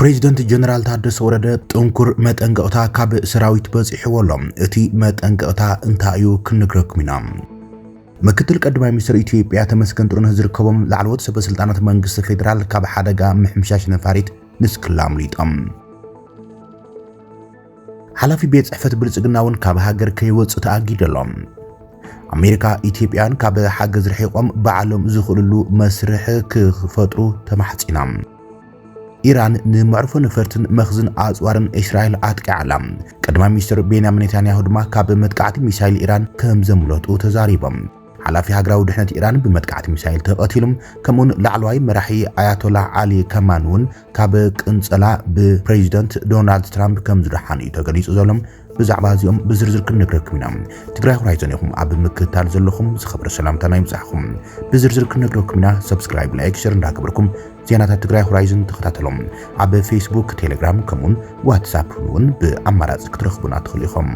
ፕሬዚደንት ጀነራል ታደሰ ወረደ ጥንኩር መጠንቀቕታ ካብ ሰራዊት በጽሕዎሎም እቲ መጠንቀቕታ እንታይ እዩ ክንነግረኩም ኢና። ምክትል ቀዳማይ ሚኒስትር ኢትዮጵያ ተመስገን ጥሩነህ ዝርከቦም ላዕለዎት ሰበስልጣናት መንግስቲ ፌደራል ካብ ሓደጋ ምሕምሻሽ ነፋሪት ንስክላም ሊጦም። ሓላፊ ቤት ጽሕፈት ብልጽግና እውን ካብ ሃገር ከይወጽእ ተኣጊደሎም። ኣሜሪካ ኢትዮጵያን ካብ ሓገዝ ርሒቆም በዓሎም ዝኽእልሉ መስርሕ ክፈጥሩ ተማሕጺና። ኢራን ንምዕርፎ ነፈርትን መኽዝን ኣጽዋርን እስራኤል ኣጥቂዓላ። ቀዳማይ ሚኒስትር ቤንያሚን ኔታንያሁ ድማ ካብ መጥቃዕቲ ሚሳይል ኢራን ከም ዘምለጡ ተዛሪቦም። ሓላፊ ሃገራዊ ድሕነት ኢራን ብመጥቃዕቲ ሚሳይል ተቐቲሎም ከምኡን ላዕለዋይ መራሒ ኣያቶላህ ዓሊ ከማን እውን ካብ ቅንጸላ ብፕሬዚደንት ዶናልድ ትራምፕ ከም ዝደሓኑ ተገሊጹ ዘሎም ብዛዕባ እዚኦም ብዝርዝር ክንነግረኩም ኢና። ትግራይ ሆራይዘን ኢኹም ኣብ ምክትታል ዘለኹም ዝኽብረ ሰላምታና ይምጻሕኩም። ብዝርዝር ክንነግረኩም ኢና። ሰብስክራይብ፣ ላይክ፣ ሼር እንዳገበርኩም ዜናታት ትግራይ ሆራይዘን ተኸታተሎም። ኣብ ፌስቡክ፣ ቴሌግራም ከምኡን ዋትስኣፕ እውን ብኣማራጺ ክትረኽቡና ትኽእሉ ኢኹም።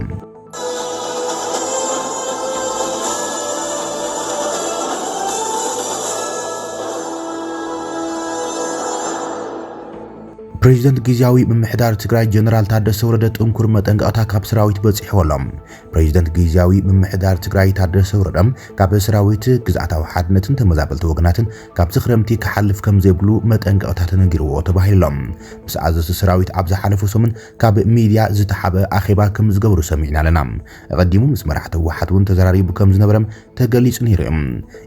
ፕሬዚደንት ጊዜያዊ ምምሕዳር ትግራይ ጀነራል ታደሰ ወረደ ጥንኩር መጠንቀቕታ ካብ ሰራዊት በጽሕዎሎም። ፕሬዚደንት ጊዜያዊ ምምሕዳር ትግራይ ታደሰ ወረደ ካብ ሰራዊት ግዝኣታዊ ሓድነትን ተመዛበልቲ ወገናትን ካብ ክረምቲ ክሓልፍ ከም ዘይብሉ መጠንቀቕታ ተነጊርዎ ተባሂሎም። ምስ ኣዘዝቲ ሰራዊት ኣብ ዝሓለፈ ሰሙን ካብ ሚድያ ዝተሓበ ኣኼባ ከም ዝገብሩ ሰሚዕና ኣለና። ቀዲሙ ምስ መራሕቲ ህወሓት እውን ተዘራሪቡ ከም ዝነበረ ተገሊጹ ነይሩ።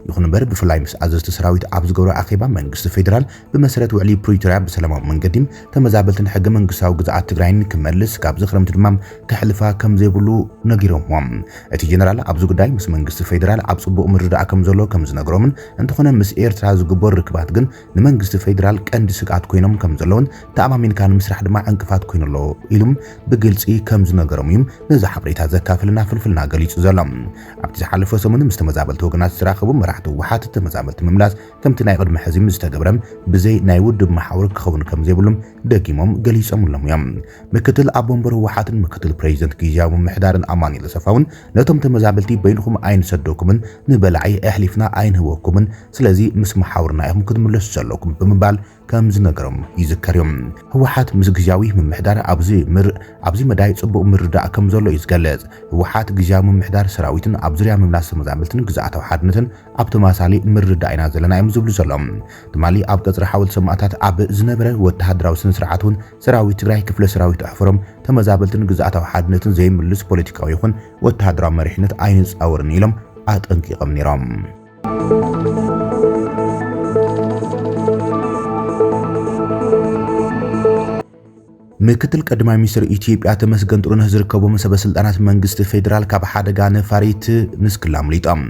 ይኹን እምበር ብፍላይ ምስ ኣዘዝቲ ሰራዊት ኣብ ዝገብሮ ኣኼባ መንግስቲ ፌደራል ብመሰረት ውዕሊ ፕሪቶሪያ ብሰላማዊ መንገዲ ተመዛበልትን ሕገ መንግስታዊ ግዝኣት ትግራይን ክመልስ ካብ ዝኽረምቲ ድማ ክሕልፋ ከም ዘይብሉ ነጊሮም። እቲ ጀነራል ኣብዚ ጉዳይ ምስ መንግስቲ ፌደራል ኣብ ጽቡቕ ምርዳእ ከም ዘሎ ከም ዝነገሮምን እንተኾነ ምስ ኤርትራ ዝግበር ርክባት ግን ንመንግስቲ ፌደራል ቀንዲ ስጋት ኮይኖም ከም ዘለውን ተኣማሚንካ ንምስራሕ ድማ ዕንቅፋት ኮይኑ ኣሎ ኢሉም ብግልጺ ከም ዝነገሮም እዩ ነዚ ሓበሬታ ዘካፍልና ፍልፍልና ገሊጹ ዘሎ። ኣብቲ ዝሓለፈ ሰሙን ምስ ተመዛበልቲ ወገናት ዝራኸቡ መራሕቲ ህወሓት ተመዛበልቲ ምምላስ ከምቲ ናይ ቅድሚ ሕዚ ዝተገብረ ብዘይ ናይ ውድብ ማሕበር ክኸውን ከም ዘይብሉም ደጊሞም ገሊጾምሎም እዮም። ምክትል ኣቦ ወንበር ህወሓትን ምክትል ፕሬዚደንት ጊዜያዊ ምምሕዳርን ኣማኒኤል ሰፋውን ነቶም ተመዛበልቲ በይንኩም ኣይንሰደኩምን ንበላዒ ኣሕሊፍና ኣይንህወኩምን ስለዚ ምስ ማሕበርና ኢኹም ክትምለሱ ዘለኩም ብምባል ከም ዝነገሮም ይዝከር እዮም። ህወሓት ምስ ጊዜያዊ ምምሕዳር ኣብዚ መዳይ ጽቡቕ ምርዳእ ከም ዘሎ ይዝገለጽ። ህወሓት ጊዜያዊ ምምሕዳር ሰራዊትን ኣብ ዙርያ ምምላስ ተመዛበልትን ግዝኣታዊ ሓድነትን ኣብ ተማሳሊ ምርዳእ ኢና ዘለና እዮም ዝብሉ ዘሎም። ትማሊ ኣብ ቀጽሪ ሓወልቲ ሰማዕታት ኣብ ዝነበረ ወተሃደራዊ ስነ-ስርዓት እውን ሰራዊት ትግራይ ክፍለ ሰራዊት ኣሕፈሮም ተመዛበልትን ግዝኣታዊ ሓድነትን ዘይምልስ ፖለቲካዊ ይኹን ወተሃደራዊ መሪሕነት ኣይንጻወርን ኢሎም ኣጠንቂቖም ነይሮም። ምክትል ቀዳማይ ሚኒስትር ኢትዮጵያ ተመስገን ጥሩነህ ዝርከቦም ሰበስልጣናት መንግስቲ ፌደራል ካብ ሓደጋ ነፋሪት ንስክላም ሊጦም።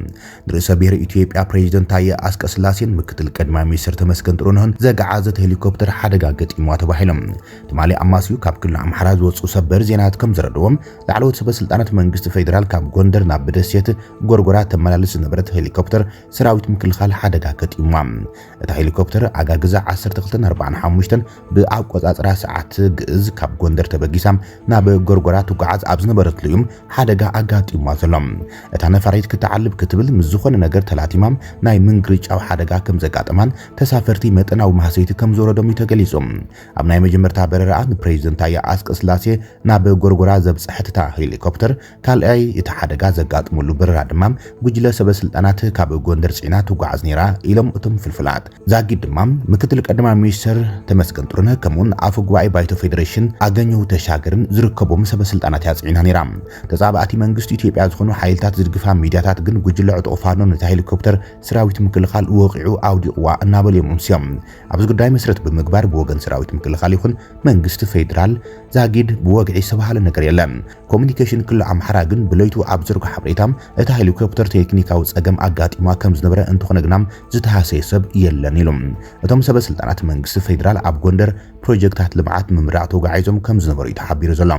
ርእሰ ብሔር ኢትዮጵያ ፕሬዚደንት ታየ ኣስቀስላሴን ምክትል ቀዳማይ ሚኒስትር ተመስገን ጥሩነህን ዘገዓዘት ሄሊኮፕተር ሓደጋ ገጢምዋ ተባሂሎም። ትማሊ ኣማስዩ ካብ ክልል ኣምሓራ ዝወፁ ሰበር ዜናት ከም ዘረድዎም ላዕለዎት ሰበስልጣናት መንግስቲ ፌደራል ካብ ጎንደር ናብ ደሴት ጎርጎራ ተመላልስ ዝነበረት ሄሊኮፕተር ሰራዊት ምክልኻል ሓደጋ ገጢምዋ። እታ ሄሊኮፕተር ኣጋግዛ 12:45 ብኣቆጻጽራ ሰዓት ግዕዝ ካብ ጎንደር ተበጊሳም ናብ ጎርጎራ ትጓዓዝ ኣብ ዝነበረትሉ እዮም ሓደጋ ኣጋጢምዋ ዘሎ። እታ ነፋሪት ክትዓልብ ክትብል ምስ ዝኾነ ነገር ተላቲማም ናይ ምንግርጫው ሓደጋ ከም ዘጋጠማን ተሳፈርቲ መጠናዊ ማህሰይቲ ከም ዝወረዶም ተገሊጾም። ኣብ ናይ መጀመርታ በረራኣ ንፕሬዚደንት ታየ ኣስቀስላሴ ናብ ጎርጎራ ዘብጽሕታ ሄሊኮፕተር ካልኣይ እቲ ሓደጋ ዘጋጥመሉ በረራ ድማ ጉጅለ ሰበስልጣናት ካብ ጎንደር ጽዒና ትጓዓዝ ነይራ ኢሎም እቶም ፍልፍላት። ዛጊድ ድማ ምክትል ቀዳማይ ሚኒስትር ተመስገን ጥሩነህ ከምኡን ኣፈ ጉባኤ ባይቶ ፌደሬሽን ኣገኘሁ ተሻገርን ዝርከቦም ሰበስልጣናት ያጽዒና ነይራ። ተጻባእቲ መንግስቲ ኢትዮጵያ ዝኾኑ ሓይልታት ዝድግፋ ሚድያታት ግን ጉጅለ ዕጡቕ ፋኖ ነታ ሄሊኮፕተር ሰራዊት ምክልኻል ወቂዑ ኣውዲቕዋ እናበልዮም እምስዮም። ኣብዚ ጉዳይ መሰረት ብምግባር ብወገን ሰራዊት ምክልኻል ይኹን መንግስቲ ፌደራል ዛጊድ ብወግዒ ዝተባሃለ ነገር የለን። ኮሙኒኬሽን ክልል ኣምሓራ ግን ብለይቱ ኣብ ዝርጎ ሓበሬታ እታ ሄሊኮፕተር ቴክኒካዊ ጸገም ኣጋጢማ ከም ዝነበረ እንተኾነ ግና ዝተሃሰየ ሰብ የለን ኢሎም። እቶም ሰበስልጣናት መንግስቲ ፌደራል ኣብ ጎንደር ፕሮጀክታት ልምዓት ምምራቕ ተጓዒዞም ከም ዝነበሩ ተሓቢሩ ዘሎ።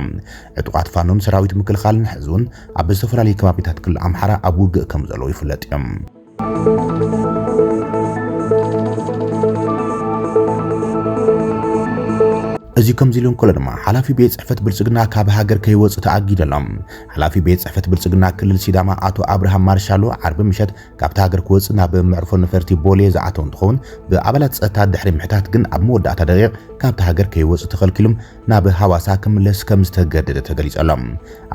ዕጡቓት ፋኖን ሰራዊት ምክልኻልን ሕዝቡን ኣብ ዝተፈላለዩ ከባቢታት ክልል ኣምሓራ ኣብ ውግእ ከም ዘለዉ ይፍለጥ እዮም። እዚ ከምዚሉን ኮለ ድማ ሓላፊ ቤት ጽሕፈት ብልጽግና ካብ ሃገር ከይወጽእ ተኣጊደሎም ሓላፊ ቤት ጽሕፈት ብልጽግና ክልል ሲዳማ አቶ አብርሃም ማርሻሎ ዓርቢ ምሸት ካብቲ ሃገር ክወጽእ ናብ መዕርፎ ነፈርቲ ቦሌ ዝኣተው እንትኸውን ብኣባላት ጸጥታ ድሕሪ ምሕታት ግን ኣብ መወዳእታ ደቂቕ ካብቲ ሃገር ከይወጽእ ተኸልኪሎም ናብ ሃዋሳ ክምለስ ከም ዝተገደደ ተገሊጸሎም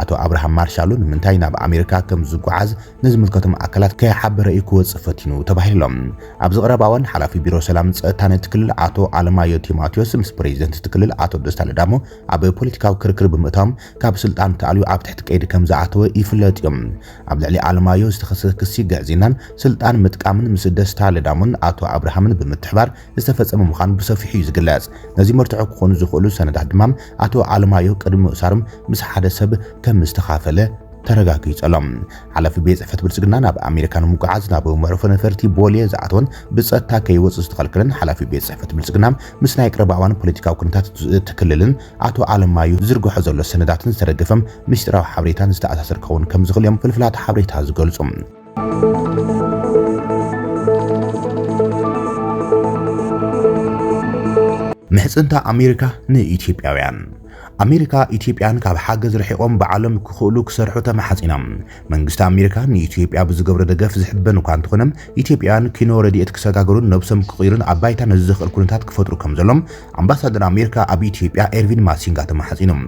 አቶ አብርሃም ማርሻሎ ንምንታይ ናብ ኣሜሪካ ከም ዝጓዓዝ ንዝምልከቶም ኣካላት ከይሓበረ እዩ ክወጽእ ፈቲኑ ተባሂሎም ኣብ ዝቐረባውን ሓላፊ ቢሮ ሰላም ጸጥታ ነቲ ክልል አቶ አለማዮ ቲሞቴዎስ ምስ ፕሬዚደንት ትክልል አቶ ደስታ ለዳሞ ኣብ ፖለቲካዊ ክርክር ብምእታም ካብ ስልጣን ተኣልዩ ኣብ ትሕቲ ቀይዲ ከም ዝኣተወ ይፍለጥ እዮም ኣብ ልዕሊ አለማዮ ዝተኸሰተ ክሲ ገዕዚናን ስልጣን ምጥቃምን ምስ ደስታ ለዳሞን አቶ አብርሃምን ብምትሕባር ዝተፈጸመ ምዃኑ ብሰፊሑ እዩ ዝግለጽ ነዚ መርትዖ ክኾኑ ዝኽእሉ ሰነዳት ድማ አቶ አለማዮ ቅድሚ ምእሳሮም ምስ ሓደ ሰብ ከም ዝተኻፈለ ተረጋጊጸሎም ሓላፊ ቤት ጽሕፈት ብልጽግና ናብ ኣሜሪካ ንምጉዓዝ ናብ መዕርፎ ነፈርቲ ቦሌ ዝኣተወን ብጸጥታ ከይወጽእ ዝተኸልከለን ሓላፊ ቤት ጽሕፈት ብልጽግና ምስ ናይ ቀረባዋን ፖለቲካዊ ኩነታት ትክልልን አቶ አለማዮ ዝርግሖ ዘሎ ሰነዳትን ዝተደገፈም ምስጢራዊ ሓበሬታን ዝተኣሳሰር ክኸውን ከም ዝኽእል እዮም ፍልፍላት ሓበሬታ ዝገልጹ ምሕጽንታ ኣሜሪካ ንኢትዮጵያውያን ኣሜሪካ ኢትዮጵያን ካብ ሓገዝ ረሒቆም ብዓለም ክኽእሉ ክሰርሑ ተማሓጺኖም መንግስቲ ኣሜሪካ ንኢትዮጵያ ብዝገብሮ ደገፍ ዝሕበን እኳ እንተኾነም ኢትዮጵያን ኪኖ ረድኤት ክሰጋገሩን ነብሶም ክቕይሩን ኣብ ባይታ ንዝኽእል ኩነታት ክፈጥሩ ከም ዘሎም ኣምባሳደር ኣሜሪካ ኣብ ኢትዮጵያ ኤርቪን ማሲንጋ ተማሓጺኖም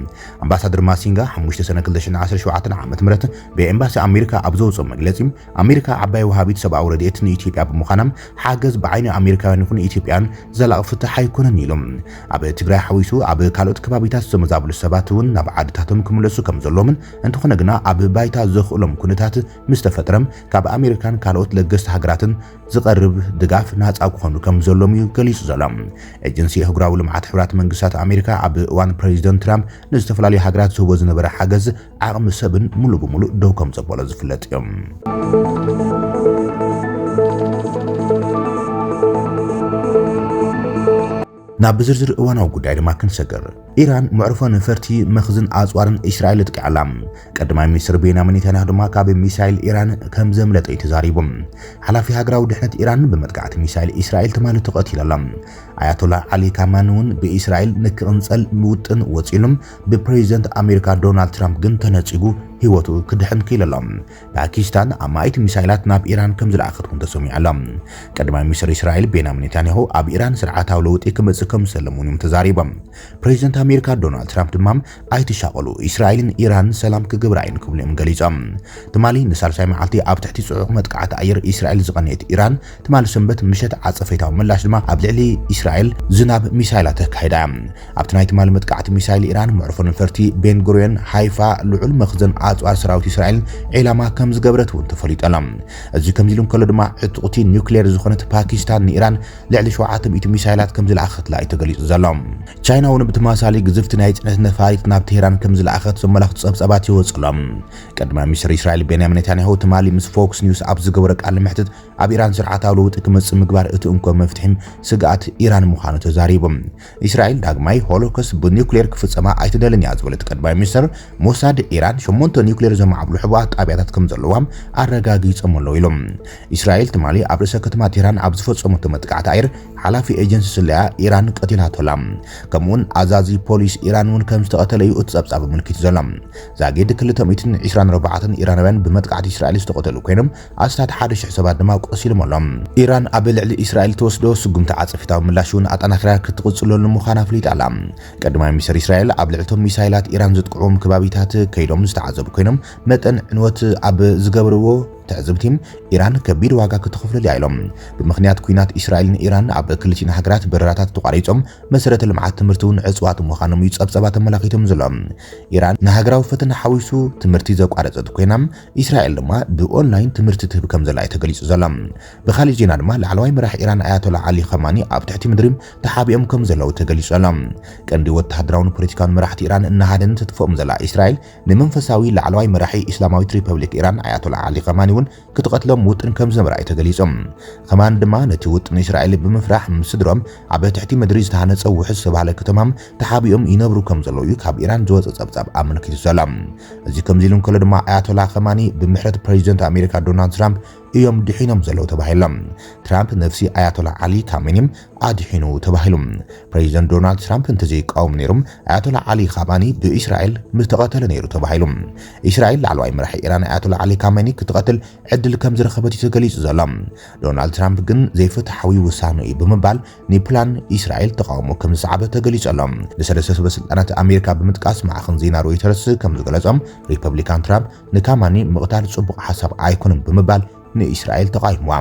ኣምባሳደር ማሲንጋ 5 ሰነ 2017 ዓ.ም ብኤምባሲ ኣሜሪካ ኣብ ዘውፅኦ መግለጺ ኣሜሪካ ዓባይ ወሃቢት ሰብኣዊ ረድኤት ንኢትዮጵያ ብምዃኖም ሓገዝ ብዓይኒ ኣሜሪካውያን ይኹን ኢትዮጵያን ዘላቒ ፍትሕ ኣይኮነን ኢሎም ኣብ ትግራይ ሓዊሱ ኣብ ካልኦት ከባቢታት ዝተመዛበሉ ሰባት እውን ናብ ዓድታቶም ክምለሱ ከም ዘሎምን እንተኾነ ግና ኣብ ባይታ ዘኽእሎም ኩነታት ምስ ተፈጥረም ካብ ኣሜሪካን ካልኦት ለገስቲ ሃገራትን ዝቐርብ ድጋፍ ናጻ ክኾኑ ከም ዘሎም እዩ ገሊጹ ዘሎ ኤጀንሲ ኣህጉራዊ ልምዓት ሕብራት መንግስታት ኣሜሪካ ኣብ እዋን ፕሬዚደንት ትራምፕ ንዝተፈላለዩ ሃገራት ዝህቦ ዝነበረ ሓገዝ ዓቕሚ ሰብን ሙሉእ ብሙሉእ ደው ከም ዘበሎ ዝፍለጥ እዮም ናብ ዝርዝር እዋናዊ ጉዳይ ድማ ክንሰገር ኢራን መዕርፎ ነፈርቲ መኽዝን ኣጽዋርን እስራኤል ትቀዓላ ቀዳማይ ሚኒስትር ቤንያሚን ኔታንያሁ ድማ ካብ ሚሳኤል ኢራን ከም ዘምለጠ ተዛሪቦም ሓላፊ ሃገራዊ ድሕነት ኢራን በመጥቃዕቲ ሚሳኤል እስራኤል ተማሊ ተቐቲላላ አያቶላ አሊ ካማኒውን በእስራኤል ንክንጸል ውጥን ወጪሉም በፕሬዚደንት አሜሪካ ዶናልድ ትራምፕ ግን ተነጽጉ ህይወቱ ክድሕን ክኢሎም ፓኪስታን አማይት ሚሳኤላት ናብ ኢራን ከም ዝለኣኸት ተሰሚዓሎም ቀዳማይ ሚኒስትር እስራኤል ቤንያሚን ኔታንያሁ ኣብ ኢራን ስርዓታዊ ለውጢ ክመጽእ ከም ዘለሙን ተዛሪቦም ፕሬዚደንት አሜሪካ ዶናልድ ትራምፕ ድማ ኣይተሻቀሉ እስራኤልን ኢራን ሰላም ክገብራ አይን ክብሎም ገሊጾም ትማሊ ንሳልሳይ መዓልቲ ኣብ ትሕቲ ጽዑቕ መጥቃዕቲ ኣየር እስራኤል ዝቐነየት ኢራን ትማሊ ሰንበት ምሸት ዓጸፈታዊ ምላሽ ድማ ኣብ ልዕሊ እስራኤል ዝናብ ሚሳኤላት ተካሂዳ ኣብቲ ናይ ትማሊ መጥቃዕቲ ሚሳኤል ኢራን መዕርፎ ነፈርቲ ቤንጉሪዮን ሃይፋ ልዑል መኽዘን ኣጽዋር ሰራዊት እስራኤል ዒላማ ከም ዝገበረት እውን ተፈሊጠሎም እዚ ከምዚሉን ከሎ ድማ ዕጡቕቲ ኒውክሌር ዝኾነት ፓኪስታን ንኢራን ልዕሊ 700 ሚሳኤላት ከም ዝለኣኸትላ ተገሊጹ ዘሎ ቻይና እውን ብተመሳሳሊ ግዝፍቲ ናይ ጽዕነት ነፋሪት ናብ ቴህራን ከም ዝለኣኸት ዘመላኽቱ ጸብጻባት ይወጽሎም ቀዳማይ ሚኒስትር እስራኤል ቤንያሚን ኔታንያሁ ትማሊ ምስ ፎክስ ኒውስ ኣብ ዝገበረ ቃል ምሕትት ኣብ ኢራን ስርዓታዊ ለውጢ ክመጽእ ምግባር እቲ እንኮ መፍትሒ ስጋኣት ኢራን ምዃኑ ተዛሪቦም እስራኤል ዳግማይ ሆሎኮስት ብኒውክሌር ክፍጸማ ኣይትደልን እያ ዝበለት ቀዳማይ ሚኒስትር ሞሳድ ኢራን 8 ኒውክሌር ዘማዕብሉ ሕቡኣት ጣብያታት ከም ዘለዋም ኣረጋጊጾም ኣለዉ ኢሎም እስራኤል ትማሊ ኣብ ርእሰ ከተማ ቴህራን ኣብ ዝፈጸመቶ መጥቃዕቲ ኣየር ሓላፊ ኤጀንሲ ስለያ ኢራን ቀቲላቶላ ከምኡውን ኣዛዚ ፖሊስ ኢራን እውን ከም ዝተቐተለ እዩ እቲ ጸብጻብ ምልክት ዘሎ ዛጌድ 224 ኢራናውያን ብመጥቃዕቲ እስራኤል ዝተቐተሉ ኮይኖም ኣስታት 1000 ሰባት ድማ ቆሲሎም ኣሎም ኢራን ኣብ ልዕሊ እስራኤል ተወስዶ ስጉምቲ ዓጸፍታዊ ምላሽ እውን ኣጠናክራ ክትቕጽለሉ ምዃና ኣፍሊጣላ ቀዳማይ ሚኒስትር እስራኤል ኣብ ልዕልቶም ሚሳኤላት ኢራን ዝጥቅዑም ከባቢታት ከይዶም ዝተዓዘቡ ኮይኖም መጠን ዕንወት ኣብ ዝገብርዎ تعزبتهم إيران كبير واقع كتخفل العالم بمخنيات كوينات إسرائيل إيران عب كلتين حجرات برراتات تقاريتهم مسيرة المعاد تمرتون عصوات مخانم يتصاب سبات ملاقيتهم زلام إيران نهاجروا فتن حويسو تمرتي زوج عرضت كوينام إسرائيل لما بأونلاين تمرتي تبكم زلاي تجلس زلام بخارجنا لما العلوي مرح إيران آيات الله علي خماني عب تحت مدرم تحابيهم كم زلاو تجلس زلام كان دوت تحضرون بريتكان مرح إيران إن هذا تتفهم زلا إسرائيل لمنفساوي العلوي مرحي إسلامي ريبابليك إيران آيات الله علي خماني كتقتلهم وطن كم زمرأي تجلسهم كمان دما نتوت إسرائيل بمفرح مسدرهم عبا تحتي مدريز تهانت أو حسب على كتمام تحابيهم ينبرو كم زلو يكاب إيران جوز أصاب أمن كيس السلام زي كم زيلون كل دما آيات الله خماني بمحرة بريزيدنت أمريكا دونالد ترامب እዮም ድሒኖም ዘለው ተባሂሎም ትራምፕ ነፍሲ አያቶላ አሊ ካሜኒም አድሒኑ ተባሂሎም ፕሬዚደንት ዶናልድ ትራምፕ እንተዘይቃወም ነይሮም አያቶላ አሊ ካማኒ በእስራኤል ምስተቀተለ ነይሩ ተባሂሎም እስራኤል ላዕለዋይ መራሒ ኢራን አያቶላ አሊ ካሜኒ ክትቀትል ዕድል ከም ዝረኸበት ተገሊጹ ዘሎ ዶናልድ ትራምፕ ግን ዘይፍትሓዊ ውሳነ እዩ ብምባል ንፕላን እስራኤል ተቃውሞ ከም ዝሰዓበ ተገሊጹ ኣሎ ለሰለስተ በስልጣናት አሜሪካ ብምጥቃስ ማዕኸን ዜና ሮይተርስ ከም ዝገለጾም ሪፐብሊካን ትራምፕ ንካማኒ ምቕታል ጽቡቕ ሓሳብ ኣይኮነን ብምባል ንእስራኤል ተቃይምዋ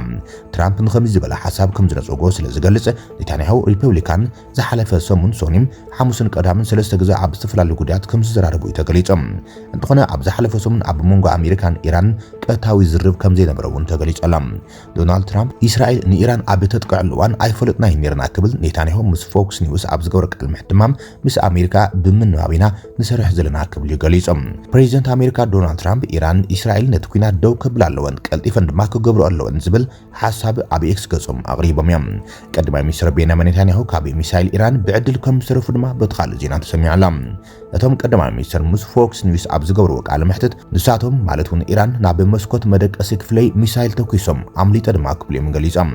ትራምፕ ንኸምዚ ዝበለ ሓሳብ ከም ዝነፀጎ ስለ ዝገልጽ ኔታንያሁ ሪፐብሊካን ዝሓለፈ ሰሙን ሶኒም ሐሙስን ቀዳምን ሰለስተ ግዜ ኣብ ዝተፈላለዩ ጉዳያት ከም ዝዘራረቡ ተገሊጾም እንተኾነ ኣብ ዝሓለፈ ሰሙን ኣብ መንጎ ኣሜሪካን ኢራን ቀጥታዊ ዝርብ ከም ዘይነበረ እውን ተገሊጹላ ዶናልድ ትራምፕ እስራኤል ንኢራን ኣብ ተጥቅዕሉ እዋን ኣይፈለጥናይ ነርና ክብል ኔታንያሁ ምስ ፎክስ ኒውስ ኣብ ዝገበረ ቃል ምሕትማም ምስ ኣሜሪካ ብምንባቢና ንሰርሕ ዘለና ክብል ገሊጾም ፕሬዚደንት ኣሜሪካ ዶናልድ ትራምፕ ኢራን እስራኤል ነቲ ኩናት ደው ከብል ኣለወን ቀልጢፈን ድማ ክገብሩ ኣለወን ዝብል ሓሳብ ኣብ ኤክስ ገጾም ኣቕሪቦም እዮም ቀዳማይ ሚኒስትር ቤንያሚን ኔታንያሁ ካብ ሚሳይል ኢራን ብዕድል ከም ዝተረፉ ድማ በትኻል ዜና ተሰሚዑላ እቶም ቀዳማይ ሚኒስትር ምስ ፎክስ ኒውስ ኣብ ዝገበሩ ቃል ምሕትት ንሳቶም ማለት እውን ኢራን ናብ መስኮት መደቀሲ ክፍለይ ሚሳይል ተኩሶም ኣምሊጠ ድማ ክብልዮም ገሊጾም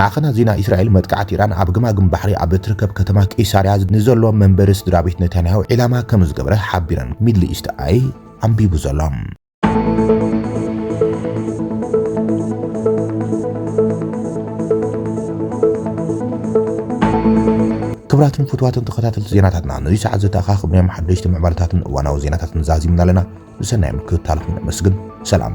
ማዕኸና ዜና እስራኤል መጥቃዕቲ ኢራን ኣብ ግማግም ባሕሪ ኣብ እትርከብ ከተማ ቂሳርያ ንዘሎ መንበሪ ስድራ ቤት ኔታንያሁ ዒላማ ከም ዝገበረ ሓቢረን ሚድል ኢስት ኣይ ኣንቢቡ ዘሎ ክብራትን ፍትዋትን ተኸታተልቲ ዜናታትና ነዚ ሰዓት ዘተኣኻኽብናዮም ሓደሽቲ ምዕባለታትን እዋናዊ ዜናታትን ዛዚምና ኣለና ብሰናይ ምክትታልኩም ነመስግን ሰላም